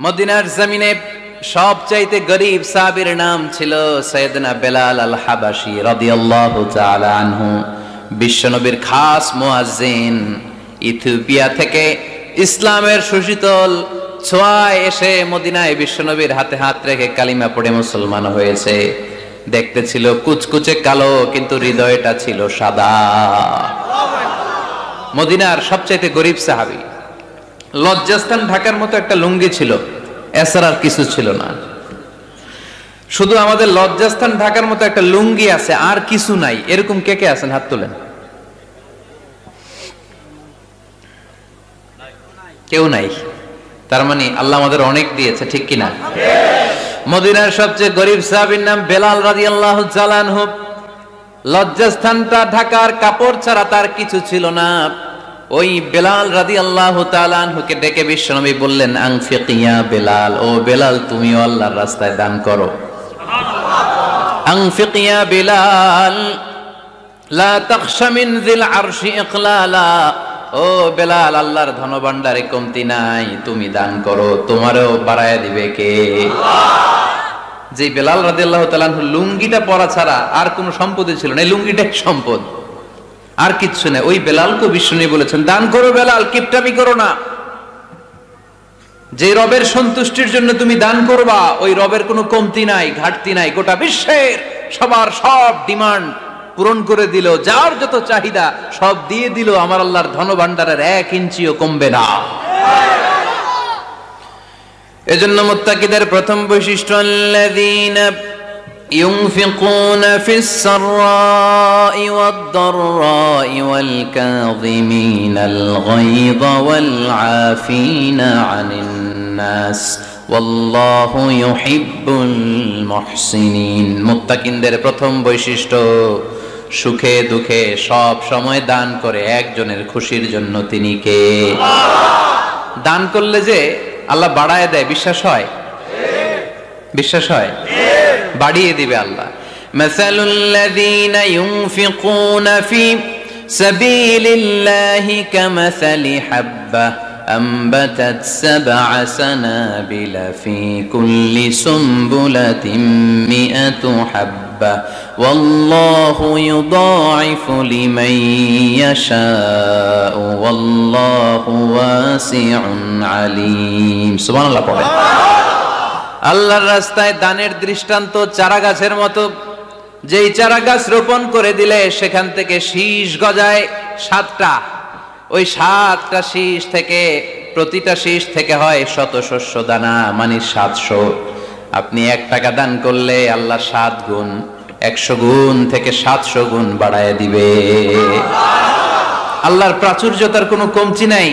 মদিনার জমিনে সবচাইতে গরীব সাহাবীর নাম ছিল সাইয়েদনা বেলাল আল হাবাশী রাদিয়াল্লাহু তাআলা আনহু। বিশ্বনবীর খাস মুয়াজ্জিন, ইথিওপিয়া থেকে ইসলামের সুশীতল ছোঁয়ায় এসে মদিনায় বিশ্বনবীর হাতে হাত রেখে কালিমা পড়ে মুসলমান হয়েছে। দেখতে ছিল কুচকুচে কালো, কিন্তু হৃদয়টা ছিল সাদা। মদিনার সবচাইতে গরীব সাহাবী। লজ্জাস্থান ঢাকার মতো একটা লুঙ্গি ছিল, এছাড়া আর কিছু ছিল না। শুধু আমাদের লজ্জাস্থান ঢাকার মতো একটা লুঙ্গি আছে, আর কিছু নাই। এরকম কে কে আছেন? হাত তোলেন। কেউ নাই। তার মানে আল্লাহ আমাদের অনেক দিয়েছে, ঠিক কিনা? মদিনার সবচেয়ে গরীব সাহাবীর নাম বেলাল রাদিয়াল্লাহু তাআলা আনহু। লজ্জাস্থানটা ঢাকার কাপড় ছাড়া তার কিছু ছিল না। ওই বেলাল রাদিয়াল্লাহু তাআলা আনহুকে ডেকে বিশ্বনবী বললেন, আনফিক ইয়া বেলাল, ও বেলাল তুমিও আল্লাহর রাস্তায় দান করো। আনফিক ইয়া বেলাল লা তাখশা মিন যিল আরশি ইকলালা, ও বেলাল আল্লাহর ধনভাণ্ডারে কমতি নাই, তুমি দান করো, তোমারও বাড়ায় দিবে কে? যে বেলাল রাদিয়াল্লাহু তাআলা আনহু লুঙ্গিটা পরা ছাড়া আর কোনো সম্পদই ছিল না, এই লুঙ্গিটাই সম্পদ, আর কিচ্ছু নেই। ওই বেলালকে বিষ্ণু বলেছেন, দান করো বেলাল, কিপটামি করো না। যে রবের সন্তুষ্টির জন্য তুমি দান করবা, ওই রবের কোনো কমতি নাই, ঘাটতি নাই। গোটা বিশ্বের সবার সব ডিমান্ড পূরণ করে দিল, যার যত চাহিদা সব দিয়ে দিল, আমার আল্লাহর ধনভাণ্ডারের 1 ইঞ্চিও কমবে না। এজন্য মুত্তাকিদের প্রথম বৈশিষ্ট্য, আল্লাযীনা ينفقون في السراء والضراء والكاظمين الغيظ والعافين عن الناس والله يحب المحسنين। মুত্তাকিনদের প্রথম বৈশিষ্ট্য, সুখে দুঃখে সব সময় দান করে একজনের খুশির জন্য। তিনি কে? দান করলে যে আল্লাহ বাড়ায় দেয়, বিশ্বাস হয়? বিশ্বাস হয়? বাড়িয়ে দিবে আল্লাহ। মাসালুল্লাযীনা ইউনফিকুনা ফি সাবিলিল্লাহি কামাসালি হাব্বা আনবাতাত সাবআ সানাবিলা ফি কুল্লি সুমবুলাতিন মিআতু হাব্বা ওয়াল্লাহু ইউদাঈফু লিমান ইয়াশাউ ওয়াল্লাহু ওয়াসিউন আলীম। সুবহানাল্লাহ পড়ে। আল্লাহর রাস্তায় দানের দৃষ্টান্ত চারা গাছের মতো। যেই চারা গাছ রোপণ করে দিলে সেখান থেকে শীষ গজায় 7টা। ওই 7টা শীষ থেকে, প্রতিটা শীষ থেকে হয় শত শস্য দানা, মানে 700। আপনি 1 টাকা দান করলে আল্লাহ 7 গুণ, 100 গুণ থেকে 700 গুণ বাড়ায় দিবে। আল্লাহর প্রাচুর্যতার কোনো কমতি নাই,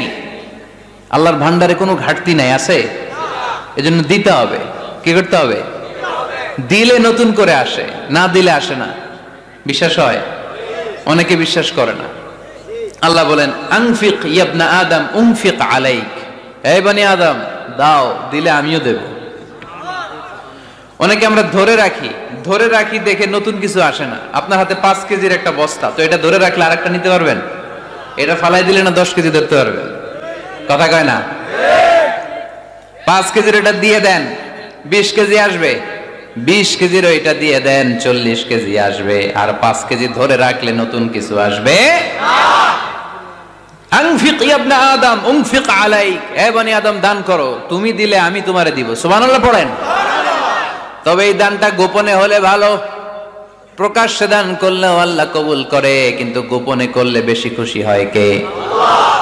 আল্লাহর ভান্ডারে কোনো ঘাটতি নাই। আছে? এজন্য দিতে হবে। কি করতে হবে? দিলে নতুন করে আসে, না দিলে আসে না। বিশ্বাস হয়? অনেকে বিশ্বাস করে না। আল্লাহ বলেন, আনফিক ইয়া ইবনা আদম উনফিক আলাইক, হে বনি আদম দাও, দিলে আমিও দেব। অনেকে আমরা ধরে রাখি দেখে নতুন কিছু আসে না। আপনার হাতে 5 কেজির একটা বস্তা, তো এটা ধরে রাখলে আরেকটা নিতে পারবেন? এটা ফালাই দিলে না 10 কেজি ধরতে পারবেন? কথা কয় না? 5 কেজির এটা দিয়ে দেন, 20 কেজি আসবে। 20 কেজির ওইটা দিয়ে দেন, 40 কেজি আসবে। আর 5 কেজি ধরে রাখলে নতুন কিছু আসবে। আনফিক ইয়া ইবনা আদম উনফিক আলাইক, হে বনি আদম দান করো, তুমি দিলে আমি তোমারে দিব। সুবহানাল্লাহ পড়েন। তবে এই দানটা গোপনে হলে ভালো। প্রকাশ্যে দান করলেও আল্লাহ কবুল করে, কিন্তু গোপনে করলে বেশি খুশি হয় কে?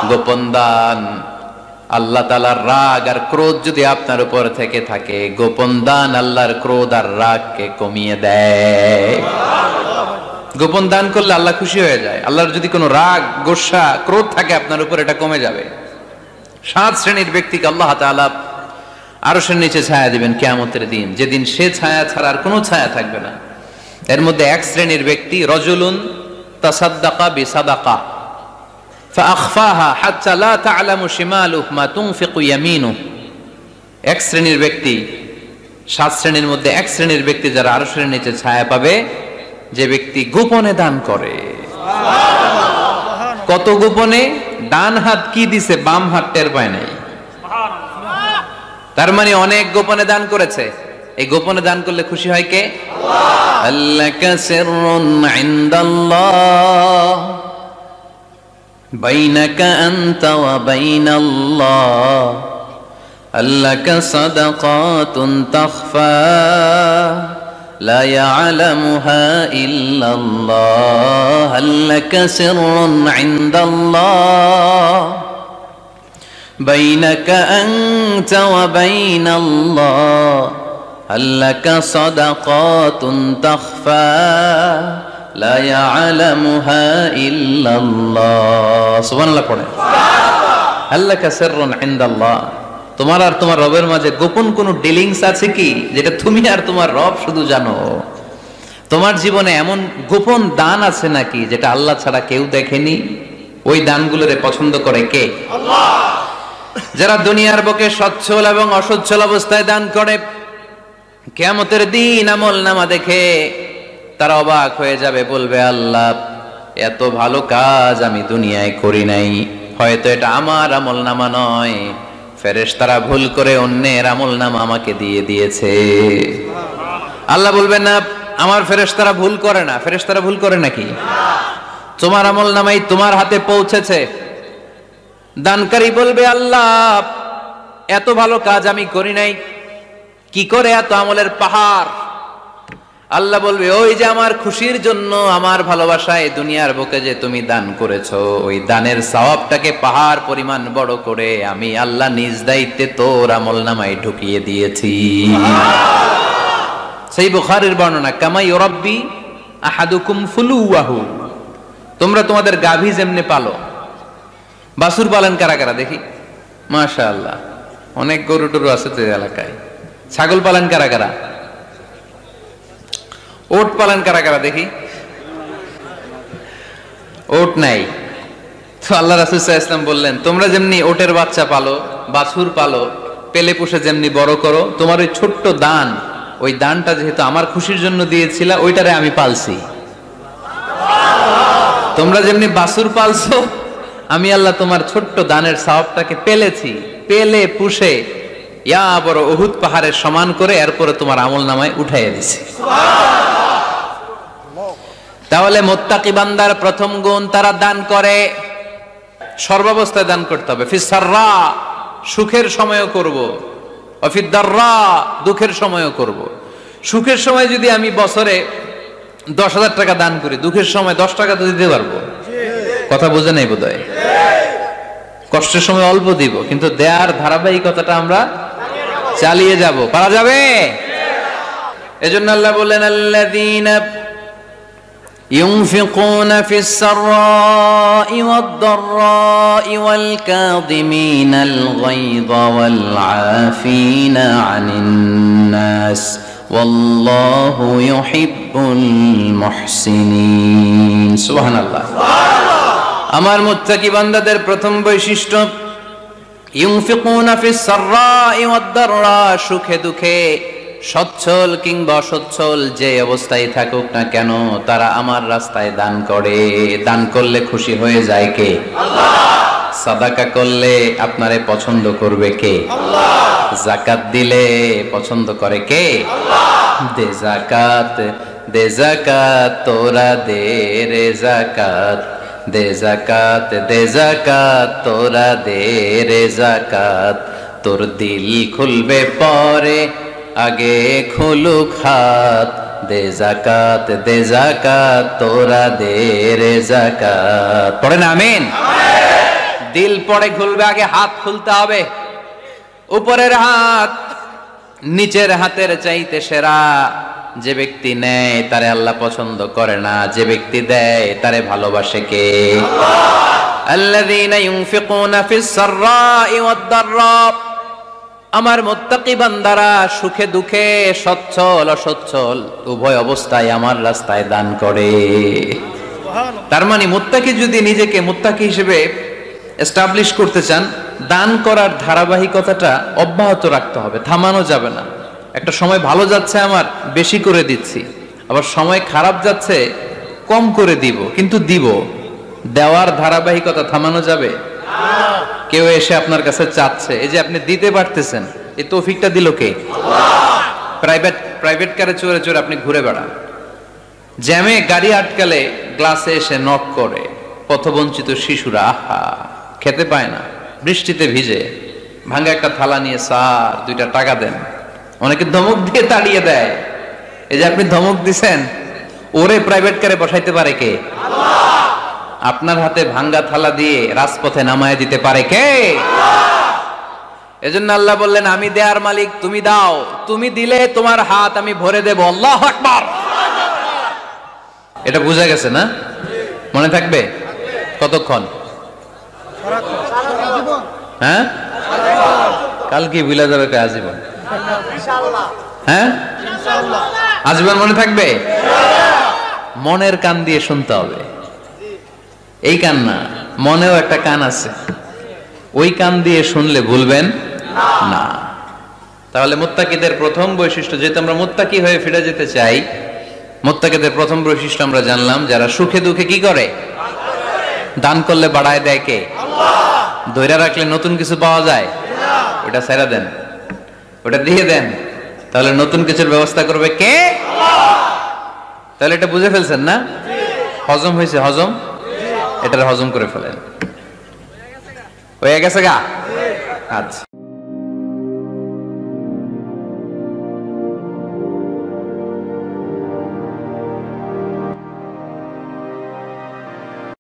গোপন দান। আল্লাহ তাআলার রাগ আর ক্রোধ যদি আপনার উপর থেকে থাকে, গোপন দান আল্লাহর ক্রোধ আর রাগকে কমিয়ে দেয়। গোপন দান করলে আল্লাহ খুশি হয়ে যায়। আল্লাহর যদি কোনো রাগ, গোসা, ক্রোধ থাকে আপনার উপর, এটা কমে যাবে। 7 শ্রেণীর ব্যক্তিকে আল্লাহ তাআলা আরশের নিচে ছায়া দিবেন কিয়ামতের দিন, যেদিন সে ছায়া ছাড়া আর কোনো ছায়া থাকবে না। এর মধ্যে 1 শ্রেণীর ব্যক্তি, রজুলুন তাসাদ্দাকা বিসাদাকা ফাআখফাহা হাত্তা লা তা'লামু শিমালুহু মা তুনফিকু ইয়ামিনুহু। 1 শ্রেণীর ব্যক্তি, 7 শ্রেণীর মধ্যে 1 শ্রেণীর ব্যক্তি যারা আরশের নিচে ছায়া পাবে, যে ব্যক্তি গোপনে দান করে। কত গোপনে? ডান হাত কি দিছে, বাম হাত টের পায় নাই। তার মানে অনেক গোপনে দান করেছে। এই গোপনে দান করলে খুশি হয় কে? আল্লাহ। আল্লাকা সিররুন ইনদাল্লাহ বাইনাকা আনতা ওয়া বাইনাল্লাহ আল্লাকা সাদাকাতুন তাখফা لا يعلمها إلا الله هل لك سر عند الله بينك أنت وبين الله هل لك صدقات تخفى لا يعلمها إلا الله سبحان الله পড়ে هل لك سر عند الله তোমার আর তোমার রবের মাঝে গোপন কোন ডিলিংস আছে কি যেটা তুমি আর তোমার রব শুধু জানো? তোমার জীবনে এমন গোপন দান আছে নাকি যেটা আল্লাহ ছাড়া কেউ দেখেনি? ওই দানগুলোরে পছন্দ করে কে? আল্লাহ। যারা দুনিয়ার বুকে সচ্ছল এবং অসচ্ছল অবস্থায় দান করে, কিয়ামতের দিন আমলনামা দেখে তারা অবাক হয়ে যাবে, বলবে আল্লাহ এত ভালো কাজ আমি দুনিয়ায় করি নাই, হয়তো এটা আমার আমলনামা নয়, ফেরেশতারা ভুল করে অন্যের আমলনামা আমাকে দিয়ে দিয়েছে। আল্লাহ বলবেন না আমার ফেরেশতারা ভুল করে না। ফেরেশতারা ভুল করে নাকি? তোমার আমলনামাই তোমার হাতে পৌঁছেছে। দানকারী বলবে আল্লাহ এত ভালো কাজ আমি করি নাই, কি করে এত আমলের পাহাড়? আল্লাহ বলবে ওই যে আমার খুশির জন্য, আমার ভালোবাসায় দুনিয়ার বুকে যে তুমি দান করেছো, ওই দানের সওয়াবটাকে পাহাড় পরিমাণ বড় করে আমি আল্লাহ নিজ দায়িত্বে তোর আমলনামায় ঢুকিয়ে দিয়েছি। সেই বুখারীর বর্ণনা, কামা ইউরাব্বি আহাদুকুম ফুলুয়াহু, তোমরা তোমাদের গাভী যেমনে পালো। বাছুর পালন কারা কারা দেখি? মাশাআল্লাহ, অনেক গরু টরু আছে তো এলাকায়। ছাগল পালন কারা কারা? ওট পালন কারা কারা দেখি? ওট নাই তো আল্লাহ রাসূল সাল্লাল্লাহু আলাইহি ওয়াসাল্লাম বললেন তোমরা যেমনি ওটের বাচ্চা পালো, বাছুর পালো, পেলে পুষে যেমনি বড় করো, তোমার ওই ছোট্ট দান, ওই দানটা যেহেতু আমার খুশির জন্য দিয়েছিলা, ওইটারে আমি পালছি। তোমরা যেমনি বাছুর পালছো, আমি আল্লাহ তোমার ছোট্ট দানের সওয়াবটাকে পেলেছি, পেলে পুষে ইয়া বড় উহুদ পাহাড়ের সমান করে এরপরে তোমার আমলনামায় উঠাইয়া দিছি। তাহলে মুত্তাকি বান্দার প্রথম গুণ, তারা দান করে, সর্বাবস্থায় দান করতে হবে। ফিস সাররা, সুখের সময়ও করব, ওয়া ফিদ দাররা, দুঃখের সময়ও করব। সুখের সময় যদি আমি বছরে 10,000 টাকা দান করি, দুঃখের সময় 10 টাকা তো দিতে পারবো। কথা বোঝে নাই বোধহয়? কষ্টের সময় অল্প দিব, কিন্তু দেয়ার ধারাবাহিকতাটা আমরা চালিয়ে যাব। পারা যাবে? এজন্য আল্লাহ বললেন আল্লাযীনা ينفقون في السراء والضراء والكاظمين الغيظ والعافين عن الناس والله يحب المحسنين سبحان الله আমার মুত্তাকি বান্দাদের প্রথম বৈশিষ্ট্য ইউনফিকুনা ফিস সাররাই ওয়াদ দাররা, সুখে দুঃখে, সচ্ছল কিংবা অসচ্ছল যে অবস্থায় থাকুক না কেন তারা আমার রাস্তায় দান করে। দান করলে খুশি হয়ে যায় কে? আল্লাহ। সাদাকা করলে আপনারে পছন্দ করবে কে? আল্লাহ। যাকাত দিলে পছন্দ করে কে? আল্লাহ। দে যাকাত, দে যাকাত তোরা দে রে যাকাত, দে যাকাত, দে যাকাত তোরা দে রে যাকাত, তোর দিল খুলবে পরে আগে খুলুক হাত, দে যাকাত, দে যাকাত তোরা দে রে যাকাত। পড়েন আমিন। দিল পরে খুলবে, আগে হাত খুলতে হবে। উপরের হাত নিচের হাতের চাইতে সেরা। যে ব্যক্তি নেয় তারে আল্লাহ পছন্দ করে না, যে ব্যক্তি দেয় তারে ভালোবাসে কে? আল্লাহ। আল্লাযীনা ইউনফিকুনা ফিস সাররাই ওয়াদ দাররা, আমার মুত্তাকি বান্দারা সুখে দুঃখে, সচ্ছল অসচ্ছল উভয় অবস্থায় আমার রাস্তায় দান করে। তার মানে মুত্তাকি যদি নিজেকে মুত্তাকি হিসেবে এস্টাবলিশ করতে চান, দান করার ধারাবাহিকতাটা অব্যাহত রাখতে হবে, থামানো যাবে না। একটা সময় ভালো যাচ্ছে আমার, বেশি করে দিচ্ছি, আবার সময় খারাপ যাচ্ছে, কম করে দিব, কিন্তু দিব। দেওয়ার ধারাবাহিকতা থামানো যাবে? কেউ এসে আপনার কাছে চাচ্ছে, এই যে আপনি দিতে পারতেছেন, এই তৌফিকটা দিল কে? প্রাইভেট কারে চড়ে চড়ে আপনি ঘুরে বেড়ান, জ্যামে গাড়ি আটকালে গ্লাসে এসে নক করে, পথবঞ্চিত শিশুরা আহা খেতে পায় না, বৃষ্টিতে ভিজে ভাঙ্গা একটা থালা নিয়ে স্যার 2টা টাকা দেন, অনেকে ধমক দিয়ে তাড়িয়ে দেয়। এই যে আপনি ধমক দিছেন, ওরে প্রাইভেট কারে বসাইতে পারে কে? আপনার হাতে ভাঙ্গা থালা দিয়ে রাজপথে নামায় দিতে পারে কে? এজন্য আল্লাহ বললেন, আমি দেয়ার মালিক, তুমি দাও, তুমি দিলে তোমার হাত আমি ভরে দেব। আল্লাহু আকবার। এটা বুঝা গেছে না? মনে থাকবে কতক্ষণ? হ্যাঁ, কালকে ভুলে যাবে কে? আজীবন। হ্যাঁ, আজীবন মনে থাকবে। মনের কান দিয়ে শুনতে হবে, এই কান না, মনেও একটা কান আছে, ওই কান দিয়ে শুনলে ভুলবেন না। তাহলে মুত্তাকিদের প্রথম বৈশিষ্ট্য, যেহেতু আমরা মুত্তাকি হয়ে ফিরে যেতে চাই, মুত্তাকিদের প্রথম বৈশিষ্ট্য আমরা জানলাম, যারা সুখে দুঃখে কি করে? দান করলে বাড়ায় দেয় কে? ধৈর্য রাখলে নতুন কিছু পাওয়া যায়, ওটা ছেড়ে দেন, ওটা দিয়ে দেন, তাহলে নতুন কিছুর ব্যবস্থা করবে কে? তাহলে এটা বুঝে ফেলছেন না? হজম হয়েছে? হজম, এটা হজম করে ফেলেন। হয়ে গেছে গা? আচ্ছা।